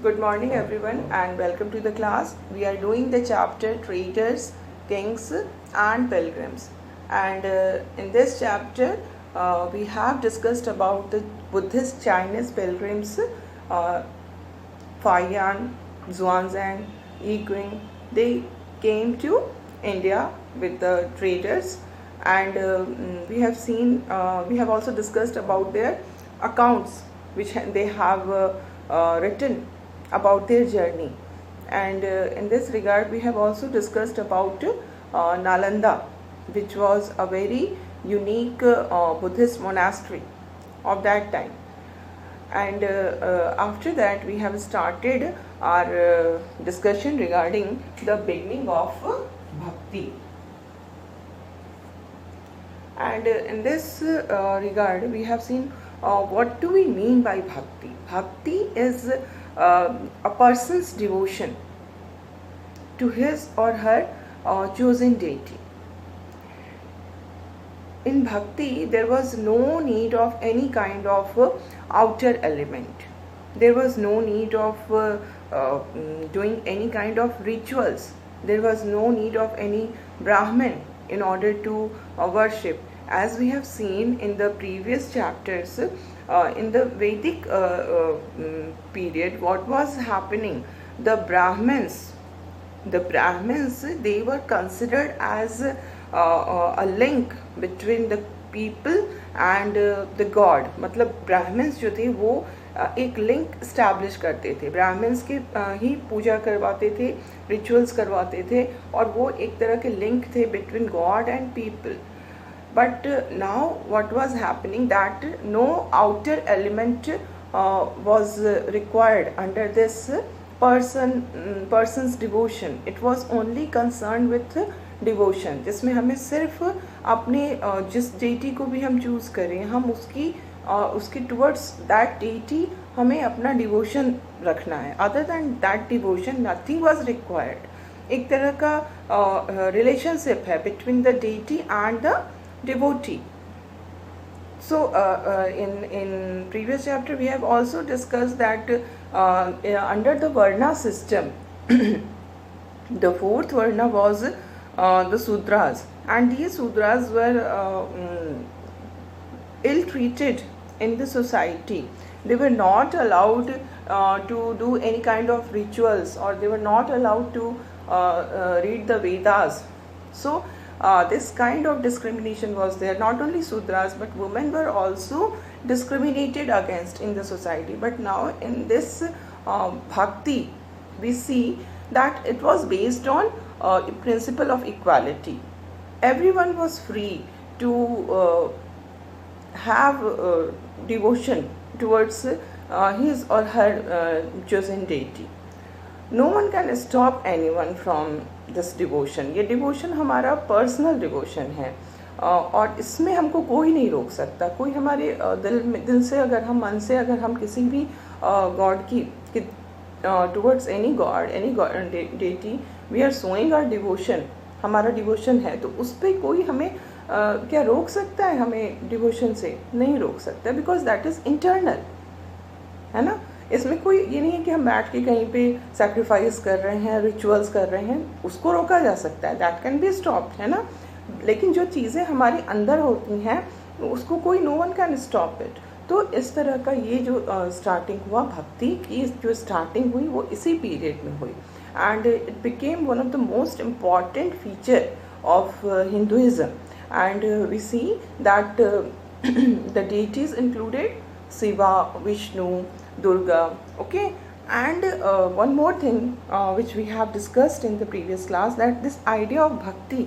Good morning everyone and welcome to the class. We are doing the chapter Traders, Kings and Pilgrims, and in this chapter we have discussed about the Buddhist Chinese pilgrims Fayan, Xuanzang, Yiguang. They came to India with the traders, and we have also discussed about their accounts which they have written about their journey. And in this regard, we have also discussed about Nalanda, which was a very unique Buddhist monastery of that time. And after that, we have started our discussion regarding the beginning of bhakti. And in this regard, we have seen what do we mean by bhakti. Bhakti is a person's devotion to his or her chosen deity. In bhakti, there was no need of any kind of outer element. There was no need of doing any kind of rituals. There was no need of any Brahmin in order to worship. As we have seen in the previous chapters, in the Vedic period, what was happening? The Brahmins, they were considered as a link between the people and the God. मतलब Brahmins जो थे वो एक link establish करते थे. Brahmins के ही पूजा करवाते थे, रिचुअल्स करवाते थे, और वो एक तरह के लिंक थे between God and people. But now what was happening, that no outer element was required under this person's devotion. It was only concerned with devotion, जिसमें हमें सिर्फ अपने जिस deity को भी हम choose करें, हम उसके towards that deity हमें अपना devotion रखना है. Other than that devotion, nothing was required. एक तरह का relationship है between the deity and the devotee. So in previous chapter we have also discussed that under the Varna system the fourth Varna was the Sudras, and these Sudras were ill treated in the society. They were not allowed to do any kind of rituals, or they were not allowed to read the Vedas. So this kind of discrimination was there. Not only Sudras, but women were also discriminated against in the society. But now in this bhakti, we see that it was based on principle of equality. Everyone was free to have devotion towards his or her chosen deity. No one can stop anyone from this devotion. ये devotion हमारा personal devotion है, और इसमें हमको कोई नहीं रोक सकता. कोई हमारे दिल से अगर हम मन से अगर हम किसी भी गॉड की towards any god deity we are showing our devotion, हमारा डिवोशन है, तो उस पर कोई हमें क्या रोक सकता है? हमें डिवोशन से नहीं रोक सकता, बिकॉज दैट इज़ इंटरनल, है ना. इसमें कोई ये नहीं है कि हम बैठ के कहीं पे सैक्रिफाइस कर रहे हैं, रिचुअल्स कर रहे हैं, उसको रोका जा सकता है, दैट कैन बी स्टॉप्ड, है ना. लेकिन जो चीज़ें हमारे अंदर होती हैं उसको कोई no one can stop it. तो इस तरह का ये जो स्टार्टिंग हुआ भक्ति की, जो स्टार्टिंग हुई वो इसी पीरियड में हुई, and it became one of the most important feature of Hinduism. And we see that the deities included Shiva, Vishnu, Durga, okay. And one more thing which we have discussed in the previous class, that this idea of bhakti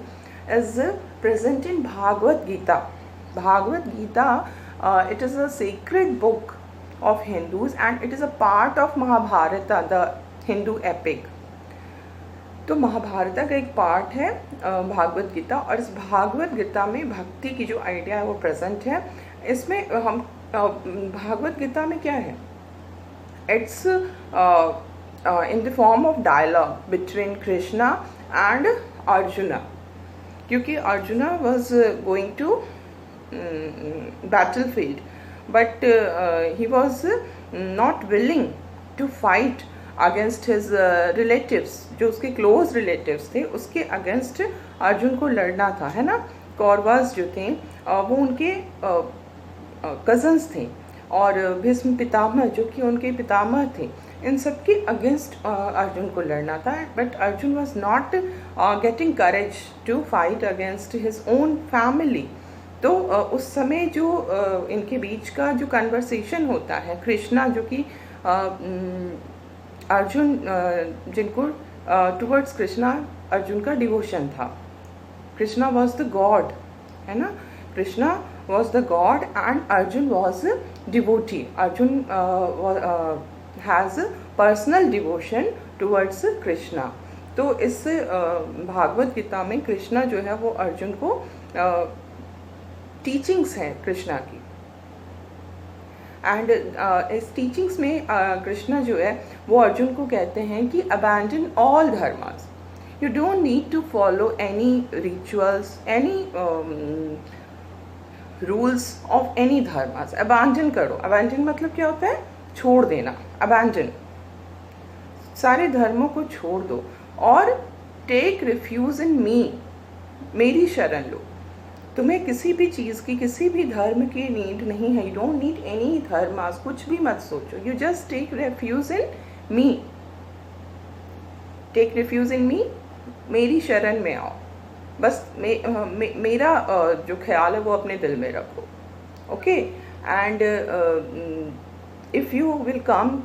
is present in Bhagavad Gita. Bhagavad Gita, it is a sacred book of Hindus, and it is a part of Mahabharata, the Hindu epic. तो महाभारत का एक part है भागवत गीता, और इस भागवत गीता में भक्ति की जो आइडिया है वो प्रेजेंट है. इसमें हम भागवत गीता में क्या है? It's in the form of dialogue between Krishna and Arjuna, क्योंकि Arjuna was going to battlefield, but he was not willing to fight against his relatives, जो उसके क्लोज रिलेटिव्स थे, उसके अगेंस्ट अर्जुन को लड़ना था, है ना। कौरवास जो थे वो उनके कजन्स थे, और भीष्म पितामह जो कि उनके पितामह थे, इन सब के अगेंस्ट अर्जुन को लड़ना था। But Arjun was not getting courage to fight against his own family. तो उस समय जो इनके बीच का जो कन्वर्सेशन होता है, कृष्णा जो कि अर्जुन जिनको टुवर्ड्स कृष्णा अर्जुन का डिवोशन था। कृष्णा वॉज द गॉड, है ना, Krishna was the God and Arjun was devotee. Arjun has personal devotion towards Krishna. तो इस भागवत गीता में कृष्णा जो है वो अर्जुन को टीचिंग्स हैं कृष्णा की, एंड इस टीचिंग्स में कृष्णा जो है वो अर्जुन को कहते हैं कि abandon all dharmas, you don't need to follow any rituals, any rules of any dharmas. Abandon करो, अबैंडन मतलब क्या होता है, छोड़ देना, अबैंडन, सारे धर्मों को छोड़ दो, और टेक रिफ्यूज इन मी, मेरी शरण लो। तुम्हें किसी भी चीज़ की, किसी भी धर्म की नीड नहीं है, you don't need any dharmas, कुछ भी मत सोचो, you just take refuge in me, take refuge in me, मेरी शरण में आओ, बस मेरा जो ख्याल है वो अपने दिल में रखो, okay. And if you will come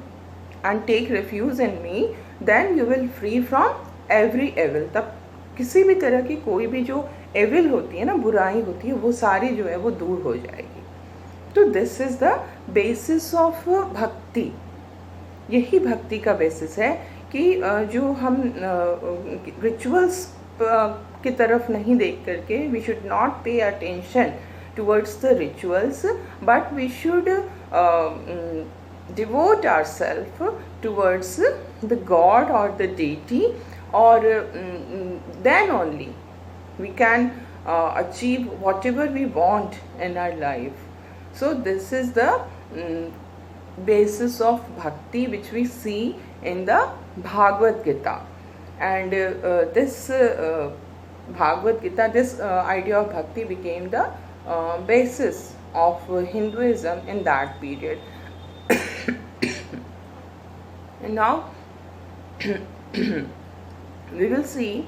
and take refuge in me, then you will free from every evil, तब किसी भी तरह की कोई भी जो एविल होती है ना, बुराई होती है, वो सारी जो है वो दूर हो जाएगी। तो this is the basis of भक्ति, यही भक्ति का बेसिस है कि जो हम रिचुअल्स की तरफ नहीं देख करके, we should not pay attention towards the rituals, but we should devote ourselves towards the God or the deity, or then only we can achieve whatever we want in our life. So this is the basis of bhakti which we see in the Bhagavad Gita, and this Bhagavad Gita, this idea of bhakti became the basis of Hinduism in that period. And now we will see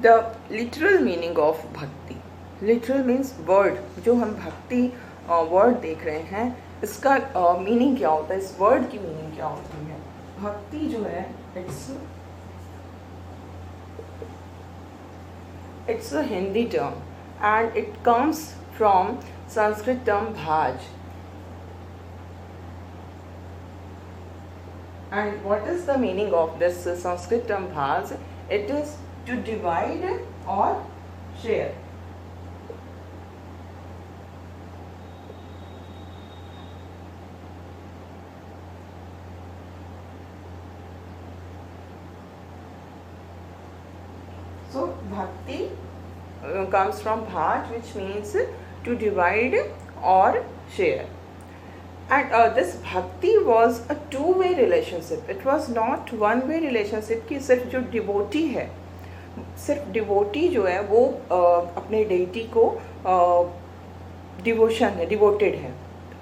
the literal meaning of bhakti. Literal means word, जो हम भक्ति word देख रहे हैं, इसका meaning क्या होता है, इस वर्ड की मीनिंग क्या होती है। भक्ति जो है it's a Hindi term and it comes from Sanskrit term bhaj. And what is the meaning of this Sanskrit term bhaj? It is to divide or share. So bhakti comes from bhaj, which means to divide or share. And this bhakti was a two-way relationship. It was not one-way relationship कि सिर्फ जो devotee है, सिर्फ devotee जो है वो अपने deity को डिवोशन है, डिवोटेड है।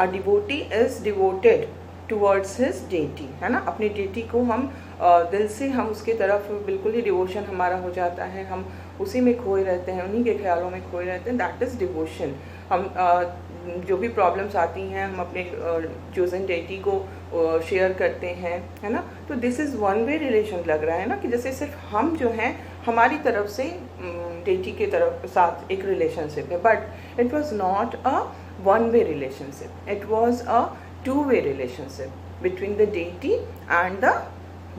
A devotee is devoted towards his deity, है ना। अपनी डेटी को हम दिल से, हम उसकी तरफ बिल्कुल ही डिवोशन हमारा हो जाता है, हम उसी में खोए रहते हैं, उन्हीं के ख्यालों में खोए रहते हैं, दैट इज़ डिवोशन। हम जो भी प्रॉब्लम्स आती हैं हम अपने चोजन डेटी को शेयर करते हैं, है ना। तो this is one way relation लग रहा है ना, कि जैसे सिर्फ हम जो हैं हमारी तरफ से डेटी के तरफ साथ एक रिलेशनशिप है, but it was not a one way relationship, it was a two way relationship between the deity and the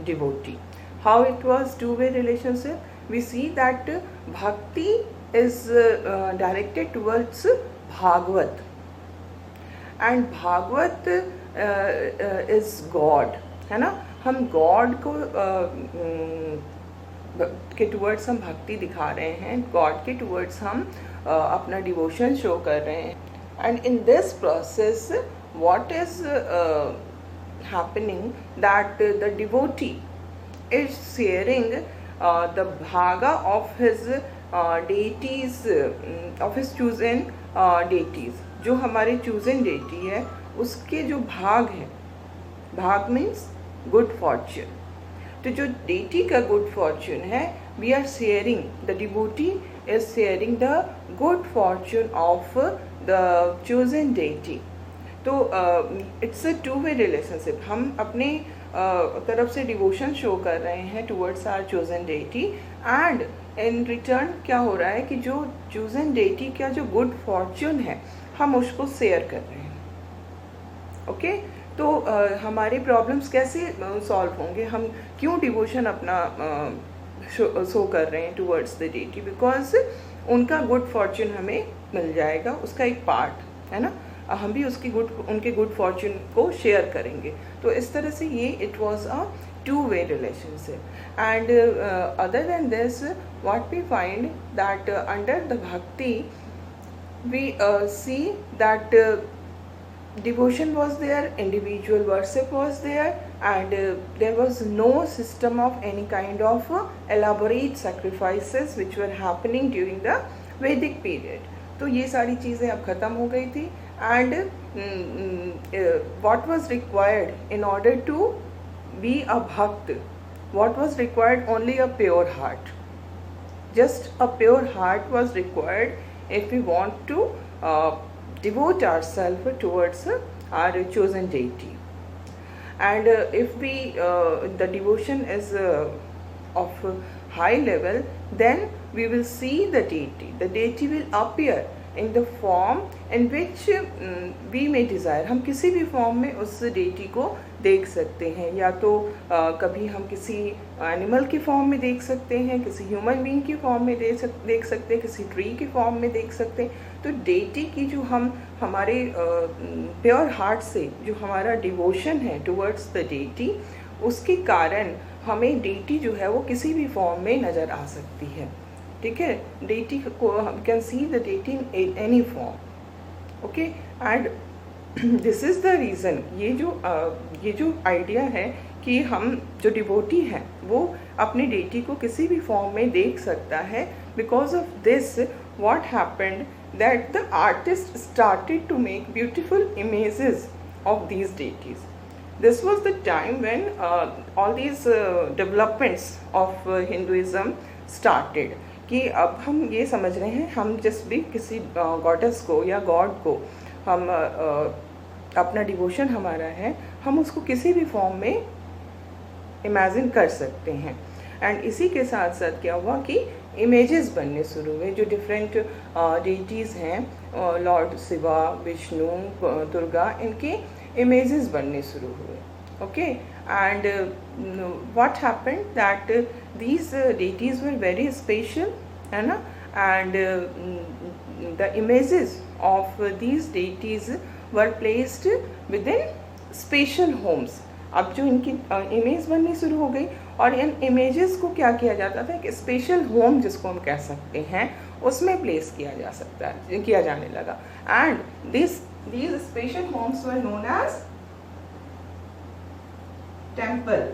devotee. How it was two-way relationship? We see that bhakti is directed towards Bhagavat, and Bhagavat is God, है ना। हम God को के towards हम भक्ति दिखा रहे हैं, God के टूवर्ड्स हम अपना डिवोशन शो कर रहे हैं। And in this process what is happening that the devotee is sharing the bhaga of his deities, of his chosen deities. जो हमारे chosen deity है उसके जो भाग है, भाग मीन्स गुड फॉर्च्यून, तो जो deity का गुड फॉर्च्यून है, we are sharing, the devotee is sharing the good fortune of the chosen deity. तो it's a two way relationship. हम अपने तरफ से डिवोशन शो कर रहे हैं towards our chosen deity, and in return क्या हो रहा है कि जो चोजन डेटी का जो गुड फॉर्च्यून है हम उसको शेयर कर रहे हैं. ओके तो हमारे प्रॉब्लम्स कैसे सॉल्व होंगे, हम क्यों डिवोशन अपना शो कर रहे हैं टुवर्ड्स द डेटी, बिकॉज उनका गुड फॉर्च्यून हमें मिल जाएगा, उसका एक पार्ट है ना, हम भी उनके गुड फॉर्च्यून को शेयर करेंगे. तो इस तरह से ये it was a two way relationship. And other than this what we find that under the bhakti we see that devotion was there, individual worship was there, and there was no system of any kind of elaborate sacrifices which were happening during the Vedic period. तो ये सारी चीज़ें अब ख़त्म हो गई थी. And what was required in order to be a bhakt, what was required? Only a pure heart. Just a pure heart was required if we want to devote ourselves towards our chosen deity. And if we the devotion is of high level, then we will see the deity. The deity will appear in the form in which we may desire. हम किसी भी form में उस deity को देख सकते हैं, या तो कभी हम किसी एनिमल की फॉर्म में देख सकते हैं, किसी ह्यूमन बीइंग की फॉर्म में देख सकते हैं, किसी ट्री की फॉर्म में देख सकते हैं. तो deity की जो हम हमारे प्योर हार्ट से जो हमारा डिवोशन है टुवर्ड्स द deity, उसके कारण हमें deity जो है वो किसी भी फॉर्म में नज़र आ सकती है. ठीक है, deity को हम can see the deity in any form. Okay, and this is the reason, ये जो आइडिया है कि हम जो डिवोटी हैं वो अपने deity को किसी भी फॉर्म में देख सकता है. Because of this what happened that the artist started to make beautiful images of these deities. This was the time when all these developments of Hinduism started. कि अब हम ये समझ रहे हैं, हम जिस भी किसी गॉडेस को या गॉड को हम अपना डिवोशन हमारा है, हम उसको किसी भी फॉर्म में इमेजिन कर सकते हैं. एंड इसी के साथ साथ क्या हुआ कि इमेजेस बनने शुरू हुए. जो डिफरेंट डेटीज़ हैं, लॉर्ड शिवा, विष्णु, दुर्गा, इनके इमेजेस बनने शुरू हुए. Okay, and what happened that these deities were very special, है ना, and the images of these deities were placed within special homes. अब जो इनकी इमेज बननी शुरू हो गई, और इन इमेजेस को क्या किया जाता था, एक स्पेशल होम जिसको हम कह सकते हैं, उसमें प्लेस किया जाने लगा. And these special homes were known as temple.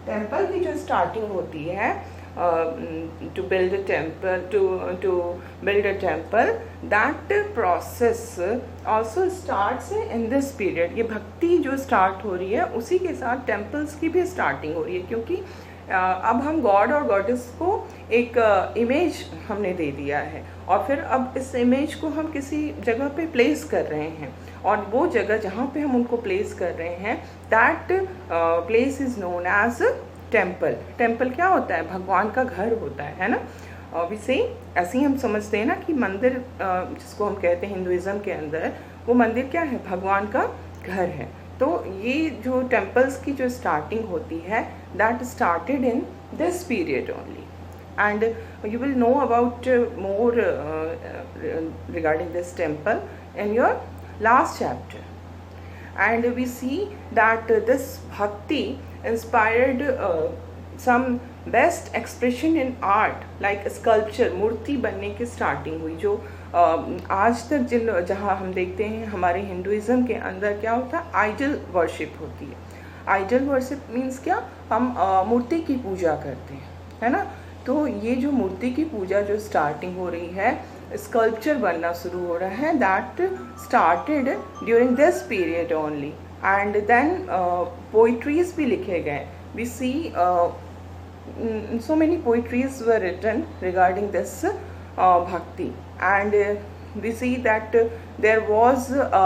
Temple की जो स्टार्टिंग होती है to build a temple, that process also starts in this period. ये भक्ति जो स्टार्ट हो रही है उसी के साथ टेम्पल्स की भी स्टार्टिंग हो रही है, क्योंकि अब हम गॉड और गॉडेस को एक इमेज हमने दे दिया है, और फिर अब इस इमेज को हम किसी जगह पे प्लेस कर रहे हैं, और वो जगह जहाँ पे हम उनको प्लेस कर रहे हैं, that place is known as temple. Temple क्या होता है? भगवान का घर होता है ना. ऑब्वियसली ऐसे ही हम समझते हैं ना कि मंदिर जिसको हम कहते हैं हिंदुइज्म के अंदर, वो मंदिर क्या है? भगवान का घर है. तो ये जो टेम्पल्स की जो स्टार्टिंग होती है, that started in this period only. And you will know about more regarding this temple in your last chapter. And we see that this bhakti inspired some best expression in art, like sculpture. मूर्ति बनने की starting हुई, जो आज तक जहाँ हम देखते हैं हमारे हिंदुइज्म के अंदर क्या होता है, आइडल वर्शिप होती है. आइडल वर्शिप मीन्स क्या, हम मूर्ति की पूजा करते हैं, है ना। तो ये जो मूर्ति की पूजा जो स्टार्टिंग हो रही है, स्कल्पचर बनना शुरू हो रहा है, that started during this period only, and then poetries भी लिखे गए. वी सी so many poetries were written regarding this bhakti, and we see that there was a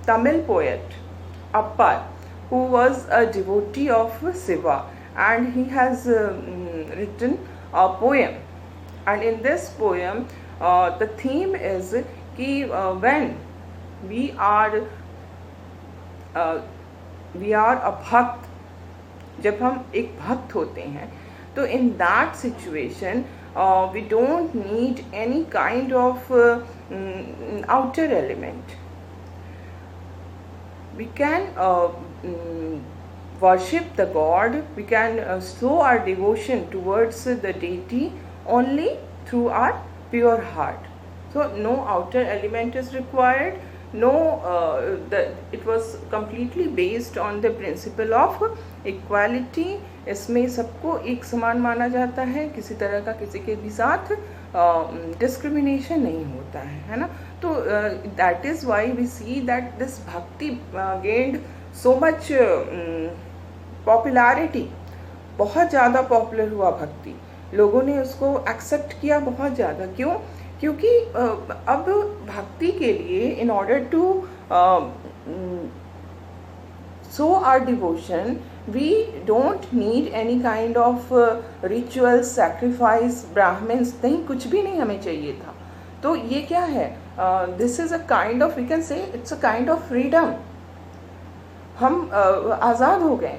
Tamil poet Appar who was a devotee of Shiva, and he has written a poem, and in this poem the theme is ki when we are a bhakt, जब हम एक भक्त होते हैं, तो in that situation we don't need any kind of outer element. We can worship the God, we can show our devotion towards the deity only through our pure heart. So no outer element is required. No, it was completely based on the principle of equality. इसमें सबको एक समान माना जाता है, किसी तरह का किसी के भी साथ डिस्क्रिमिनेशन नहीं होता है ना. तो that is why we see that this bhakti gained so much popularity. बहुत ज़्यादा पॉपुलर हुआ भक्ति, लोगों ने उसको एक्सेप्ट किया बहुत ज़्यादा. क्यों? क्योंकि अब भक्ति के लिए in order to show our devotion, we don't need any kind of ritual, sacrifice, brahmins, नहीं, कुछ भी नहीं हमें चाहिए था. तो ये क्या है? This is a kind of, we can say it's a kind of freedom. हम आज़ाद हो गए,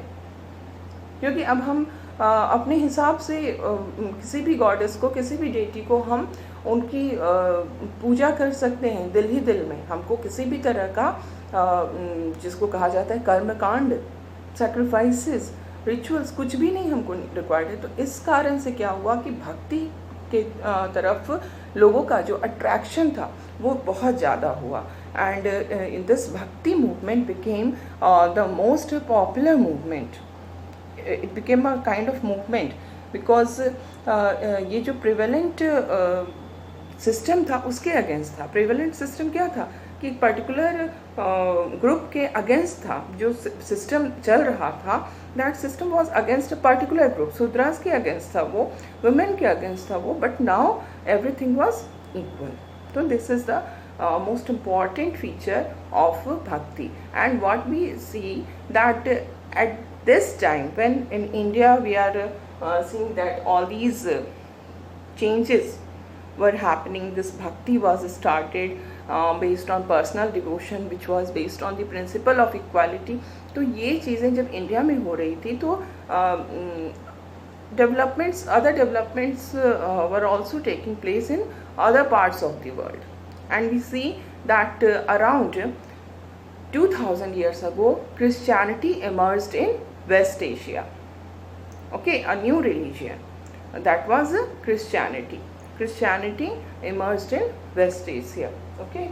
क्योंकि अब हम अपने हिसाब से किसी भी गॉडेस को, किसी भी डेटी को हम उनकी पूजा कर सकते हैं दिल ही दिल में. हमको किसी भी तरह का जिसको कहा जाता है कर्मकांड, सैक्रिफाइसेस, रिचुअल्स, कुछ भी नहीं हमको रिक्वायर्ड है. तो इस कारण से क्या हुआ कि भक्ति के तरफ लोगों का जो अट्रैक्शन था वो बहुत ज़्यादा हुआ. एंड इन दिस भक्ति movement became the most popular movement. It became a kind of movement because ये जो प्रिवेलेंट सिस्टम था उसके अगेंस्ट था. प्रिवेलेंट सिस्टम क्या था कि एक पर्टिकुलर ग्रुप के अगेंस्ट था. जो सिस्टम चल रहा था, that system was against a particular group. Shudras के अगेंस्ट था वो, वुमेन के अगेंस्ट था वो, but now everything was equal. तो this is the most important feature of bhakti. And what we see that at this time, when in India we are seeing that all these changes were happening, this bhakti was started based on personal devotion, which was based on the principle of equality. तो ये चीज़ें जब India में हो रही थी, तो developments, other developments were also taking place in other parts of the world. And we see that around 2000 years ago, Christianity emerged in West Asia. Okay, a new religion, that was Christianity. Christianity emerged in West Asia. Okay.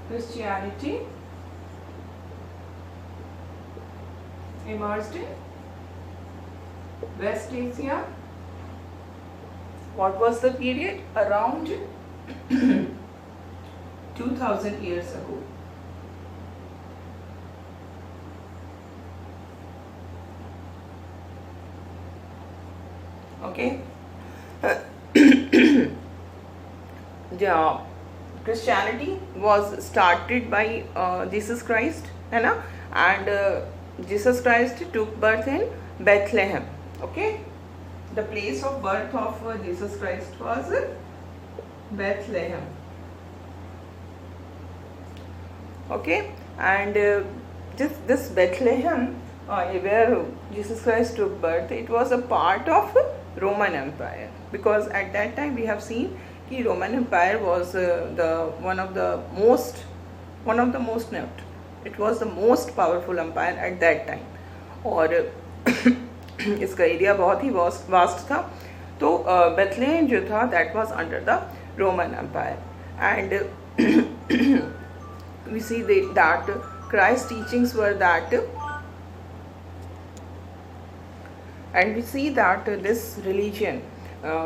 Christianity emerged in West Asia. What was the period? Around 2000 years ago. Okay. Yeah. Christianity was started by Jesus Christ, है ना, and Jesus Christ took birth in Bethlehem. Okay, the place of birth of Jesus Christ was Bethlehem. Okay, and this Bethlehem where Jesus Christ took birth, it was a part of Roman Empire, because at that time we have seen कि Roman Empire was one of the most not, it was the most powerful empire at that time. और इसका area बहुत ही vast था। तो Bethlehem जो था that was under the Roman empire and we see that Christ's teachings were that, and we see that this religion,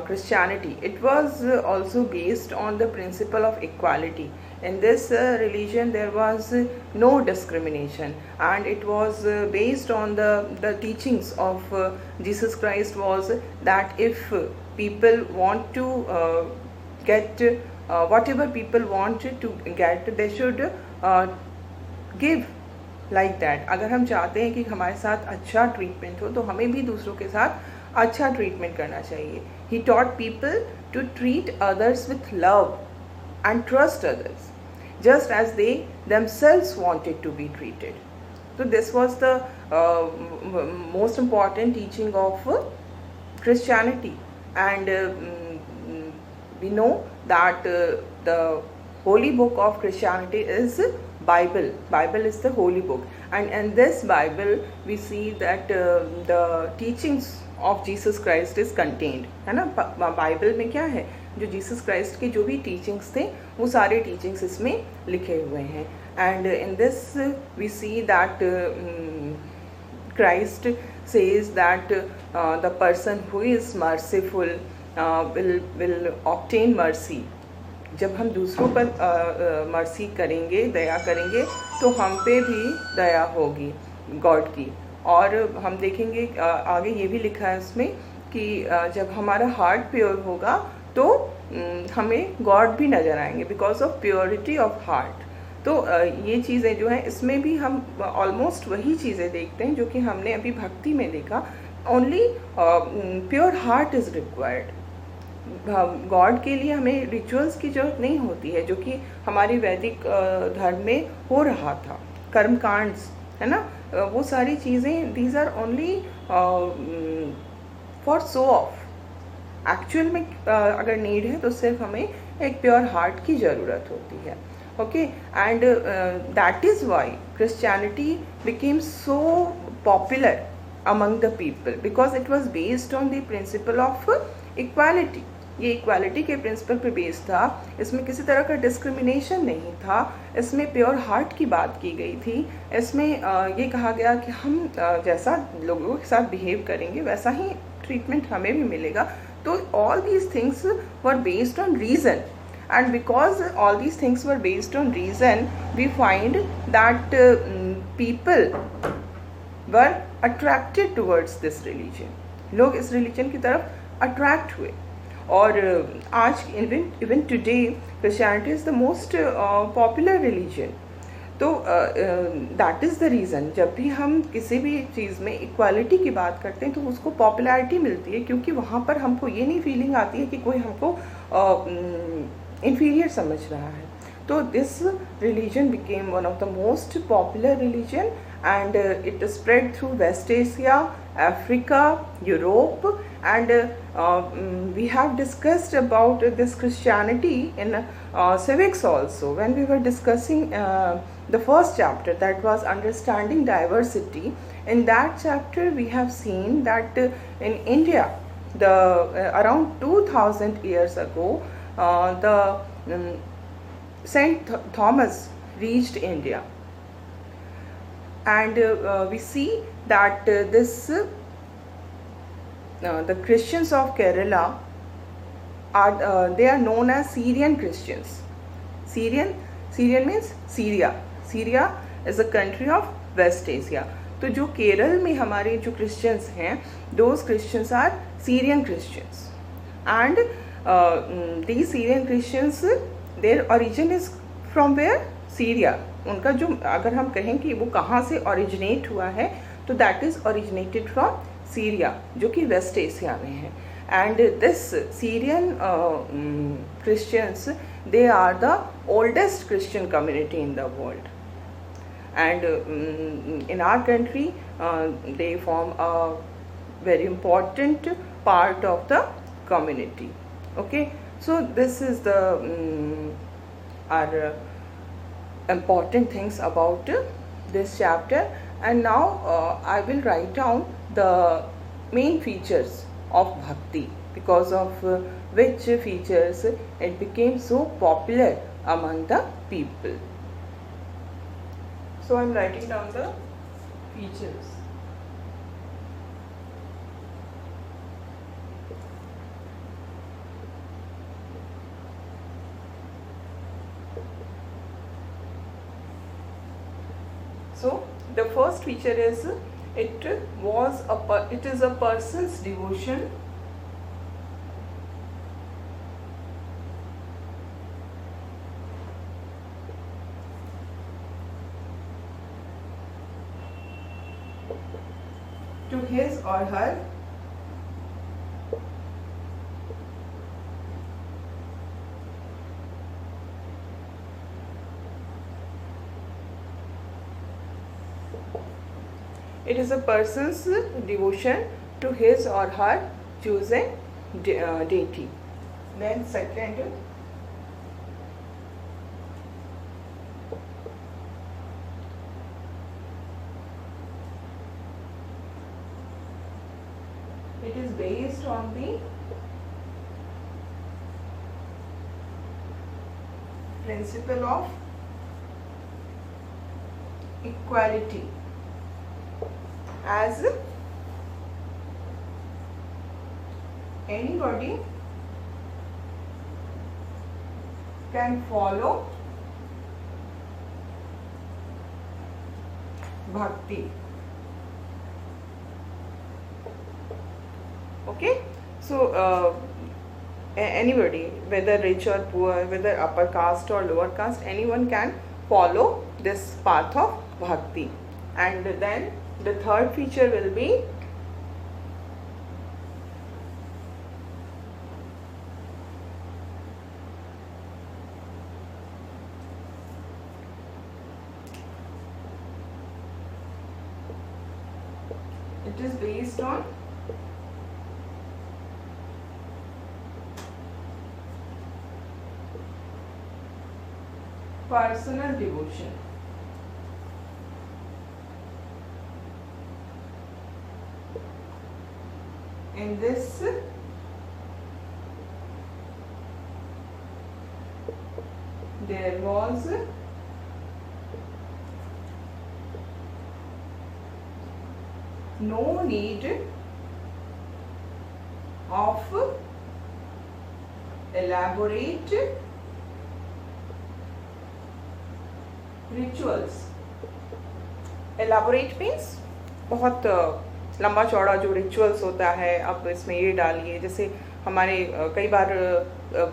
Christianity, it was also based on the principle of equality. In this religion there was no discrimination, and it was based on the teachings of Jesus Christ, was that if people want to get whatever people want to get, they should give like that. अगर हम चाहते हैं कि हमारे साथ अच्छा treatment हो तो हमें भी दूसरों के साथ अच्छा ट्रीटमेंट करना चाहिए। He taught people to treat others with love and trust others just as they themselves wanted to be treated. So this was the most important teaching of Christianity, and we know that the holy book of Christianity is Bible. Bible is the holy book, and in this Bible we see that the teachings of Jesus Christ is contained, है ना। Bible में क्या है, जो Jesus Christ के जो भी teachings थे वो सारे टीचिंग्स इसमें लिखे हुए हैं। And in this we see that Christ says that the person who is merciful will obtain mercy. जब हम दूसरों पर मर्सी करेंगे, दया करेंगे, तो हम पे भी दया होगी गॉड की। और हम देखेंगे आगे ये भी लिखा है उसमें कि जब हमारा हार्ट प्योर होगा तो हमें गॉड भी नज़र आएंगे because of purity of heart. तो ये चीज़ें जो हैं इसमें भी हम ऑलमोस्ट वही चीज़ें देखते हैं जो कि हमने अभी भक्ति में देखा। Only pure heart is required. God के लिए हमें रिचुअल्स की जरूरत नहीं होती है, जो कि हमारी वैदिक धर्म में हो रहा था, कर्मकांड्स, है ना। वो सारी चीज़ें these are only for show off. Actual में अगर नीड है तो सिर्फ हमें एक प्योर हार्ट की ज़रूरत होती है। Okay, and that is Y Christianity became so popular among the people, because it was based on the principle of equality. ये इक्वालिटी के प्रिंसिपल पे बेस्ड था। इसमें किसी तरह का डिस्क्रिमिनेशन नहीं था, इसमें प्योर हार्ट की बात की गई थी। इसमें ये कहा गया कि हम जैसा लोगों के साथ बिहेव करेंगे वैसा ही ट्रीटमेंट हमें भी मिलेगा। तो all these things were based on reason, and because all these things were based on reason, we find that people were attracted towards this religion. लोग इस रिलीजन की तरफ अट्रैक्ट हुए। और आज even today Christianity is the most popular religion. तो that is the reason, जब भी हम किसी भी चीज़ में इक्वालिटी की बात करते हैं तो उसको पॉपुलैरिटी मिलती है, क्योंकि वहाँ पर हमको ये नहीं फीलिंग आती है कि कोई हमको inferior समझ रहा है। तो this religion became one of the most popular religion, and it spread through West Asia, Africa, Europe, and we have discussed about this Christianity in civics also, when we were discussing the first chapter, that was understanding diversity. In that chapter we have seen that in India, around 2000 years ago, Saint Thomas reached India, and we see that the Christians of Kerala are they are known as Syrian Christians. Syrian means Syria. Syria is a country of West Asia. तो जो केरल में हमारे जो Christians हैं, those Christians are Syrian Christians, and these Syrian Christians, their origin is from where? Syria. उनका जो अगर हम कहें कि वो कहाँ से ओरिजिनेट हुआ है, तो that is originated from Syria, जो कि वेस्ट एशिया में है। And this Syrian Christians, they are the oldest Christian community in the world, and in our country they form a very important part of the community. Okay, so this is the our important things about this chapter, and now I will write down the main features of bhakti, because of which features it became so popular among the people. So I am writing down the features. So the first feature is it is a person's devotion to his or her it is a person's devotion to his or her chosen deity. Then second, it is based on the principle of equality, as anybody can follow bhakti. Okay, so anybody, whether rich or poor, whether upper caste or lower caste, anyone can follow this path of bhakti. And then the third feature will be it is based on personal devotion. In this there was no need of elaborate rituals. Elaborate means बहुत लंबा चौड़ा जो rituals होता है, अब इसमें ये डालिए, जैसे हमारे कई बार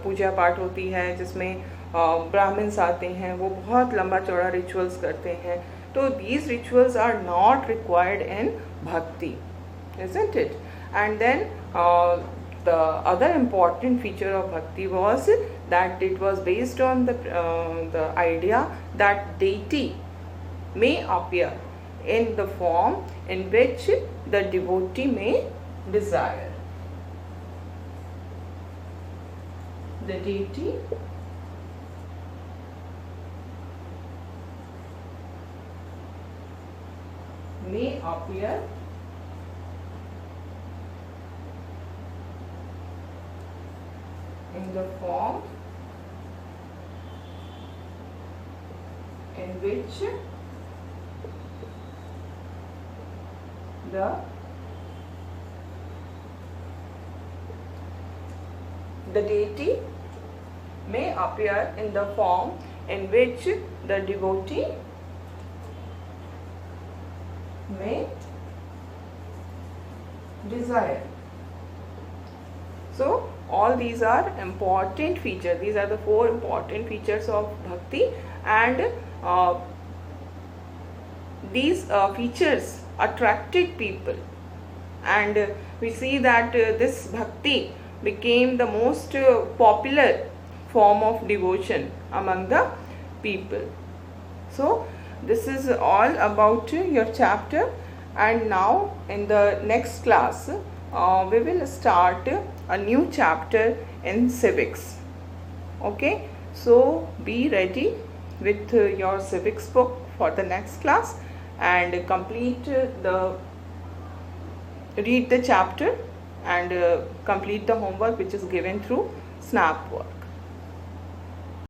पूजा पाठ होती है जिसमें ब्राह्मण्स आते हैं, वो बहुत लंबा चौड़ा रिचुअल्स करते हैं. तो these rituals are not required in bhakti, isn't it? And then the other important feature of bhakti was that it was based on the idea that deity may appear in the form in which the devotee may desire. The deity may appear in the form in which the deity may appear in the form in which the devotee may desire. So all these are important features. These are the 4 important features of bhakti, and these features attracted people, and we see that this bhakti became the most popular form of devotion among the people. So this is all about your chapter, and now in the next class we will start a new chapter in civics. Okay, so be ready with your civics book for the next class and complete the read the chapter and complete the homework which is given through Snap work.